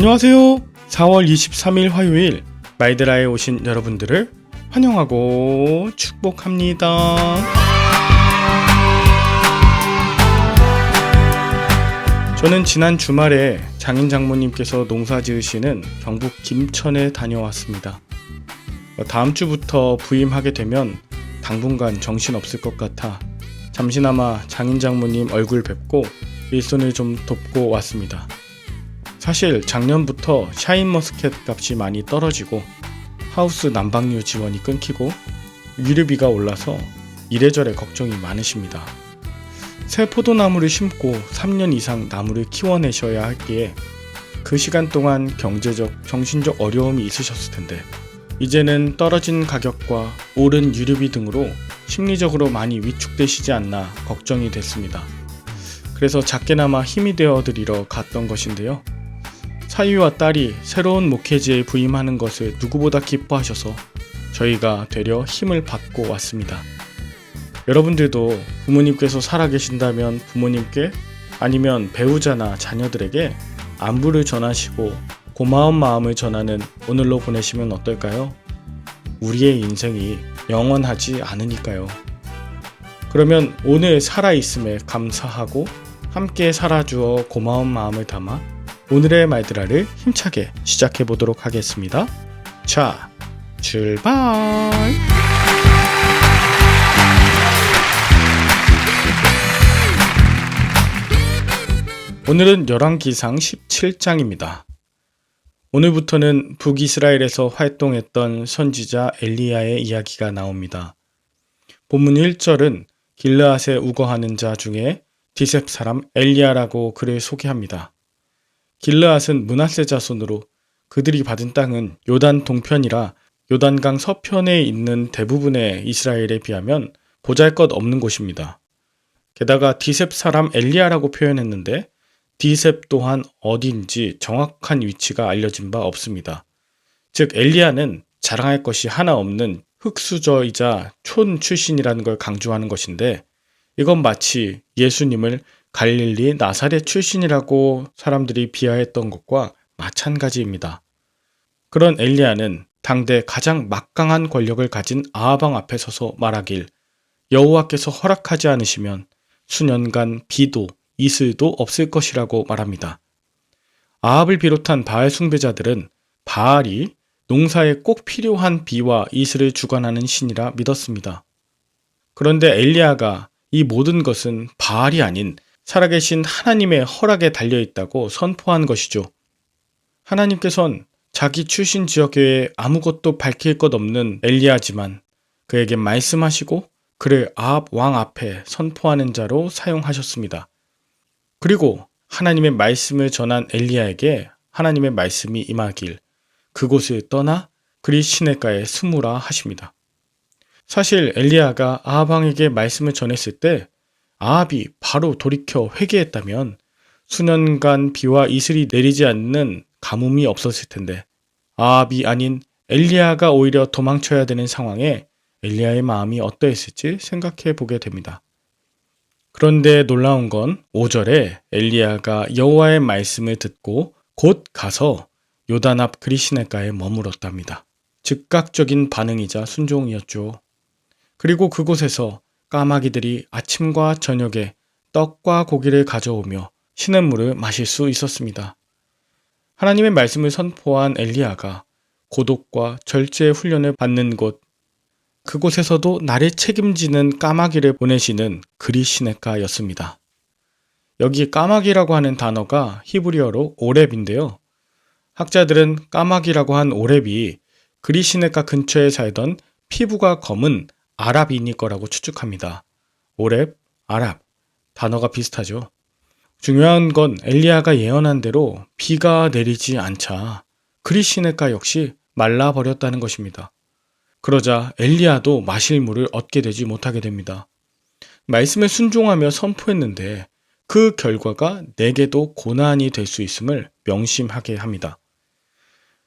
안녕하세요. 4월 23일 화요일 마이드라에 오신 여러분들을 환영하고 축복합니다. 저는 지난 주말에 장인 장모님께서 농사 지으시는 경북 김천에 다녀왔습니다. 다음 주부터 부임하게 되면 당분간 정신없을 것 같아 잠시나마 장인 장모님 얼굴 뵙고 일손을 좀 돕고 왔습니다. 사실 작년부터 샤인머스켓 값이 많이 떨어지고 하우스 난방료 지원이 끊기고 위류비가 올라서 이래저래 걱정이 많으십니다. 새 포도나무를 심고 3년 이상 나무를 키워내셔야 할기에 그 시간 동안 경제적, 정신적 어려움이 있으셨을 텐데 이제는 떨어진 가격과 오른 유류비 등으로 심리적으로 많이 위축되시지 않나 걱정이 됐습니다. 그래서 작게나마 힘이 되어드리러 갔던 것인데요. 사위와 딸이 새로운 목회지에 부임하는 것을 누구보다 기뻐하셔서 저희가 되려 힘을 받고 왔습니다. 여러분들도 부모님께서 살아계신다면 부모님께 아니면 배우자나 자녀들에게 안부를 전하시고 고마운 마음을 전하는 오늘로 보내시면 어떨까요? 우리의 인생이 영원하지 않으니까요. 그러면 오늘 살아있음에 감사하고 함께 살아주어 고마운 마음을 담아 오늘의 마이드라를 힘차게 시작해 보도록 하겠습니다. 자, 출발! 오늘은 열왕기상 17장입니다. 오늘부터는 북이스라엘에서 활동했던 선지자 엘리야의 이야기가 나옵니다. 본문 1절은 길르앗에 우거하는 자 중에 디셉 사람 엘리야라고 그를 소개합니다. 길르앗은 므낫세 자손으로 그들이 받은 땅은 요단 동편이라 요단강 서편에 있는 대부분의 이스라엘에 비하면 보잘것없는 곳입니다. 게다가 디셉 사람 엘리야라고 표현했는데 디셉 또한 어딘지 정확한 위치가 알려진 바 없습니다. 즉 엘리야는 자랑할 것이 하나 없는 흙수저이자 촌 출신이라는 걸 강조하는 것인데 이건 마치 예수님을 갈릴리 나사렛 출신이라고 사람들이 비하했던 것과 마찬가지입니다. 그런 엘리야는 당대 가장 막강한 권력을 가진 아합 왕 앞에 서서 말하길 여호와께서 허락하지 않으시면 수년간 비도 이슬도 없을 것이라고 말합니다. 아합을 비롯한 바알 숭배자들은 바알이 농사에 꼭 필요한 비와 이슬을 주관하는 신이라 믿었습니다. 그런데 엘리야가 이 모든 것은 바알이 아닌 살아계신 하나님의 허락에 달려있다고 선포한 것이죠. 하나님께서는 자기 출신 지역에 아무것도 밝힐 것 없는 엘리야지만 그에게 말씀하시고 그를 아합 왕 앞에 선포하는 자로 사용하셨습니다. 그리고 하나님의 말씀을 전한 엘리야에게 하나님의 말씀이 임하길 그곳을 떠나 그리 시내가에 숨으라 하십니다. 사실 엘리야가 아합 왕에게 말씀을 전했을 때 아합이 바로 돌이켜 회개했다면 수년간 비와 이슬이 내리지 않는 가뭄이 없었을 텐데 아합이 아닌 엘리야가 오히려 도망쳐야 되는 상황에 엘리야의 마음이 어떠했을지 생각해 보게 됩니다. 그런데 놀라운 건 5절에 엘리야가 여호와의 말씀을 듣고 곧 가서 요단 앞 그리시네가에 머물었답니다. 즉각적인 반응이자 순종이었죠. 그리고 그곳에서 까마귀들이 아침과 저녁에 떡과 고기를 가져오며 시냇물을 마실 수 있었습니다. 하나님의 말씀을 선포한 엘리야가 고독과 절제의 훈련을 받는 곳, 그곳에서도 나를 책임지는 까마귀를 보내시는 그리시네가였습니다. 여기 까마귀라고 하는 단어가 히브리어로 오렙인데요. 학자들은 까마귀라고 한 오렙이 그리시네가 근처에 살던 피부가 검은 아랍인일 거라고 추측합니다. 오렙, 아랍, 단어가 비슷하죠. 중요한 건 엘리야가 예언한 대로 비가 내리지 않자 그리시네가 역시 말라버렸다는 것입니다. 그러자 엘리야도 마실 물을 얻게 되지 못하게 됩니다. 말씀에 순종하며 선포했는데 그 결과가 내게도 고난이 될 수 있음을 명심하게 합니다.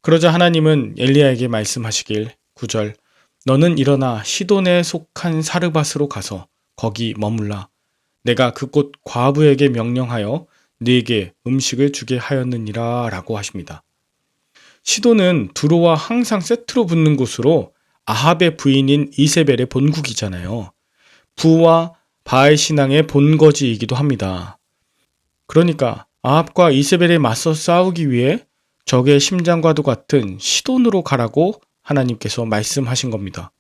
그러자 하나님은 엘리야에게 말씀하시길 9절 너는 일어나 시돈에 속한 사르밧으로 가서 거기 머물라. 내가 그곳 과부에게 명령하여 네게 음식을 주게 하였느니라 라고 하십니다. 시돈은 두로와 항상 세트로 붙는 곳으로 아합의 부인인 이세벨의 본국이잖아요. 부와 바알 신앙의 본거지이기도 합니다. 그러니까 아합과 이세벨에 맞서 싸우기 위해 적의 심장과도 같은 시돈으로 가라고 하나님께서 말씀하신 겁니다.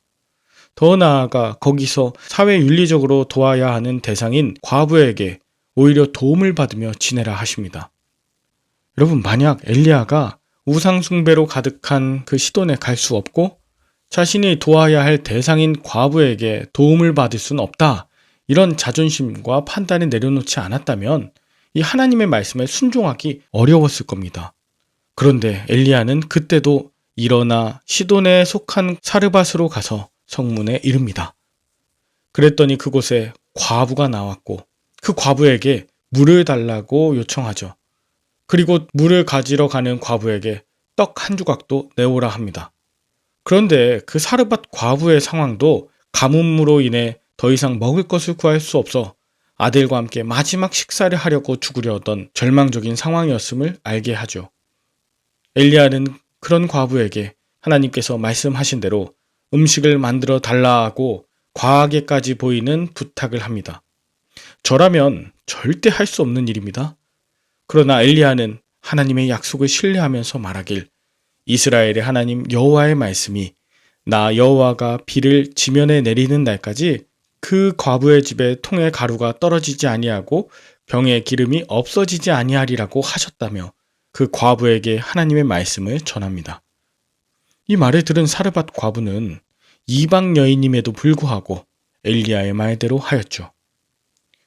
더 나아가 거기서 사회윤리적으로 도와야 하는 대상인 과부에게 오히려 도움을 받으며 지내라 하십니다. 여러분, 만약 엘리야가 우상숭배로 가득한 그 시돈에 갈 수 없고 자신이 도와야 할 대상인 과부에게 도움을 받을 수는 없다, 이런 자존심과 판단을 내려놓지 않았다면 이 하나님의 말씀에 순종하기 어려웠을 겁니다. 그런데 엘리야는 그때도 일어나 시돈에 속한 사르밧으로 가서 성문에 이릅니다. 그랬더니 그곳에 과부가 나왔고 그 과부에게 물을 달라고 요청하죠. 그리고 물을 가지러 가는 과부에게 떡 한 조각도 내오라 합니다. 그런데 그 사르밧 과부의 상황도 가뭄으로 인해 더 이상 먹을 것을 구할 수 없어 아들과 함께 마지막 식사를 하려고 죽으려던 절망적인 상황이었음을 알게 하죠. 엘리야는 그런 과부에게 하나님께서 말씀하신 대로 음식을 만들어 달라고 과하게까지 보이는 부탁을 합니다. 저라면 절대 할 수 없는 일입니다. 그러나 엘리야는 하나님의 약속을 신뢰하면서 말하길, 이스라엘의 하나님 여호와의 말씀이 나 여호와가 비를 지면에 내리는 날까지 그 과부의 집에 통에 가루가 떨어지지 아니하고 병에 기름이 없어지지 아니하리라고 하셨다며 그 과부에게 하나님의 말씀을 전합니다. 이 말을 들은 사르밧 과부는 이방 여인임에도 불구하고 엘리야의 말대로 하였죠.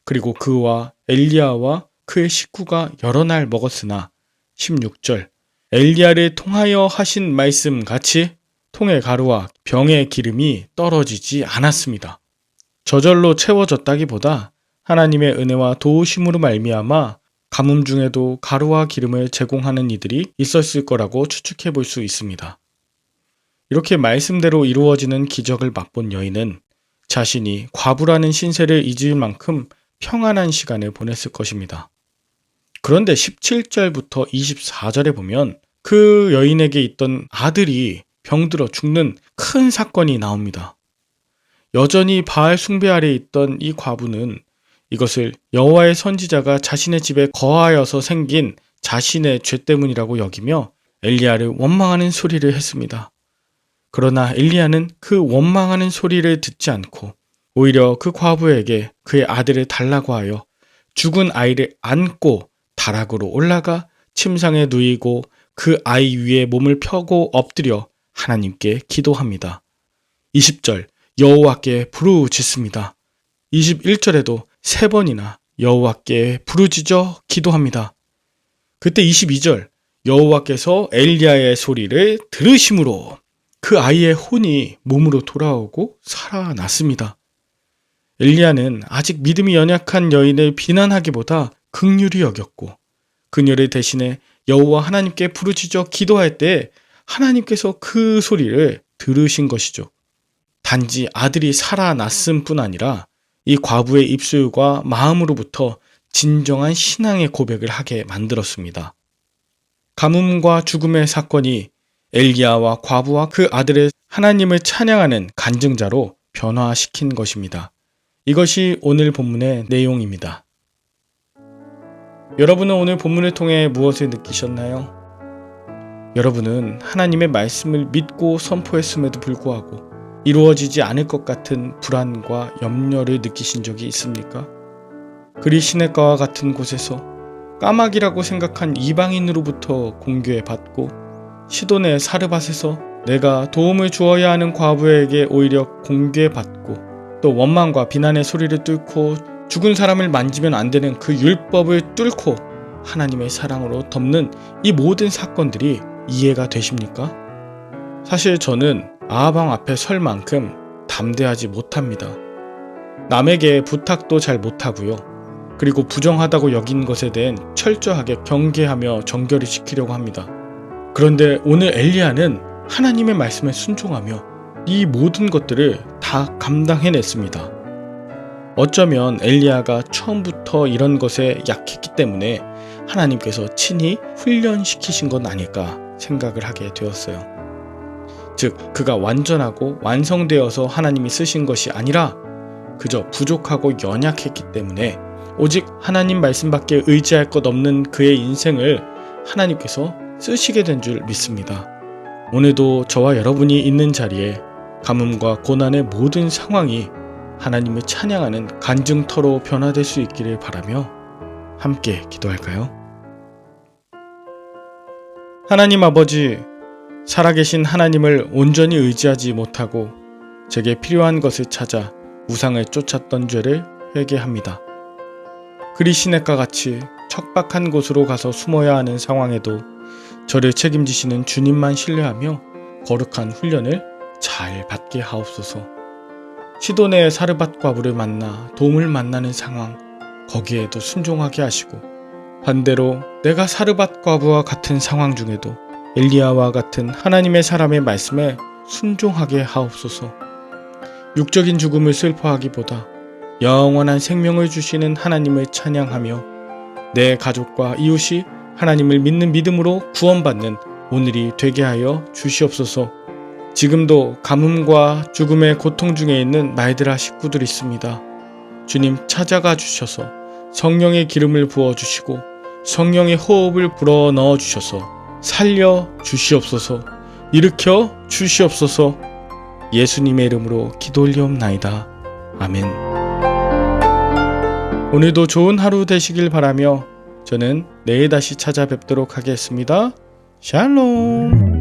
그리고 그와 엘리야와 그의 식구가 여러 날 먹었으나 16절 엘리야를 통하여 하신 말씀 같이 통의 가루와 병의 기름이 떨어지지 않았습니다. 저절로 채워졌다기보다 하나님의 은혜와 도우심으로 말미암아 가뭄 중에도 가루와 기름을 제공하는 이들이 있었을 거라고 추측해 볼 수 있습니다. 이렇게 말씀대로 이루어지는 기적을 맛본 여인은 자신이 과부라는 신세를 잊을 만큼 평안한 시간을 보냈을 것입니다. 그런데 17절부터 24절에 보면 그 여인에게 있던 아들이 병들어 죽는 큰 사건이 나옵니다. 여전히 바알 숭배 아래 있던 이 과부는 이것을 여호와의 선지자가 자신의 집에 거하여서 생긴 자신의 죄 때문이라고 여기며 엘리야를 원망하는 소리를 했습니다. 그러나 엘리야는 그 원망하는 소리를 듣지 않고 오히려 그 과부에게 그의 아들을 달라고 하여 죽은 아이를 안고 다락으로 올라가 침상에 누이고 그 아이 위에 몸을 펴고 엎드려 하나님께 기도합니다. 20절 여호와께 부르짖습니다. 21절에도 3번이나 여호와께 부르짖어 기도합니다. 그때 22절 여호와께서 엘리야의 소리를 들으심으로 그 아이의 혼이 몸으로 돌아오고 살아났습니다. 엘리야는 아직 믿음이 연약한 여인을 비난하기보다 긍휼히 여겼고 그녀를 대신해 여호와 하나님께 부르짖어 기도할 때 하나님께서 그 소리를 들으신 것이죠. 단지 아들이 살아났음 뿐 아니라 이 과부의 입술과 마음으로부터 진정한 신앙의 고백을 하게 만들었습니다. 가뭄과 죽음의 사건이 엘리야와 과부와 그 아들의 하나님을 찬양하는 간증자로 변화시킨 것입니다. 이것이 오늘 본문의 내용입니다. 여러분은 오늘 본문을 통해 무엇을 느끼셨나요? 여러분은 하나님의 말씀을 믿고 선포했음에도 불구하고 이루어지지 않을 것 같은 불안과 염려를 느끼신 적이 있습니까? 그리 시냇가와 같은 곳에서 까마귀라고 생각한 이방인으로부터 공교에 받고 시돈의 사르밧에서 내가 도움을 주어야 하는 과부에게 오히려 공교에 받고 또 원망과 비난의 소리를 뚫고 죽은 사람을 만지면 안 되는 그 율법을 뚫고 하나님의 사랑으로 덮는 이 모든 사건들이 이해가 되십니까? 사실 저는 아합왕 앞에 설 만큼 담대하지 못합니다. 남에게 부탁도 잘 못하고요. 그리고 부정하다고 여긴 것에 대해 철저하게 경계하며 정결을 지키려고 합니다. 그런데 오늘 엘리야는 하나님의 말씀에 순종하며 이 모든 것들을 다 감당해냈습니다. 어쩌면 엘리야가 처음부터 이런 것에 약했기 때문에 하나님께서 친히 훈련시키신 건 아닐까 생각을 하게 되었어요. 즉, 그가 완전하고 완성되어서 하나님이 쓰신 것이 아니라 그저 부족하고 연약했기 때문에 오직 하나님 말씀밖에 의지할 것 없는 그의 인생을 하나님께서 쓰시게 된 줄 믿습니다. 오늘도 저와 여러분이 있는 자리에 가뭄과 고난의 모든 상황이 하나님을 찬양하는 간증터로 변화될 수 있기를 바라며 함께 기도할까요? 하나님 아버지, 살아계신 하나님을 온전히 의지하지 못하고 제게 필요한 것을 찾아 우상을 쫓았던 죄를 회개합니다. 그리 시냇가 같이 척박한 곳으로 가서 숨어야 하는 상황에도 저를 책임지시는 주님만 신뢰하며 거룩한 훈련을 잘 받게 하옵소서. 시돈의 사르밧 과부를 만나 도움을 만나는 상황, 거기에도 순종하게 하시고 반대로 내가 사르밧 과부와 같은 상황 중에도 엘리야와 같은 하나님의 사람의 말씀에 순종하게 하옵소서. 육적인 죽음을 슬퍼하기보다 영원한 생명을 주시는 하나님을 찬양하며 내 가족과 이웃이 하나님을 믿는 믿음으로 구원받는 오늘이 되게 하여 주시옵소서. 지금도 가뭄과 죽음의 고통 중에 있는 말들아 식구들이 있습니다. 주님 찾아가 주셔서 성령의 기름을 부어주시고 성령의 호흡을 불어 넣어 주셔서 살려 주시옵소서. 일으켜 주시옵소서. 예수님의 이름으로 기도 올리옵나이다. 아멘. 오늘도 좋은 하루 되시길 바라며 저는 내일 다시 찾아뵙도록 하겠습니다. 샬롬.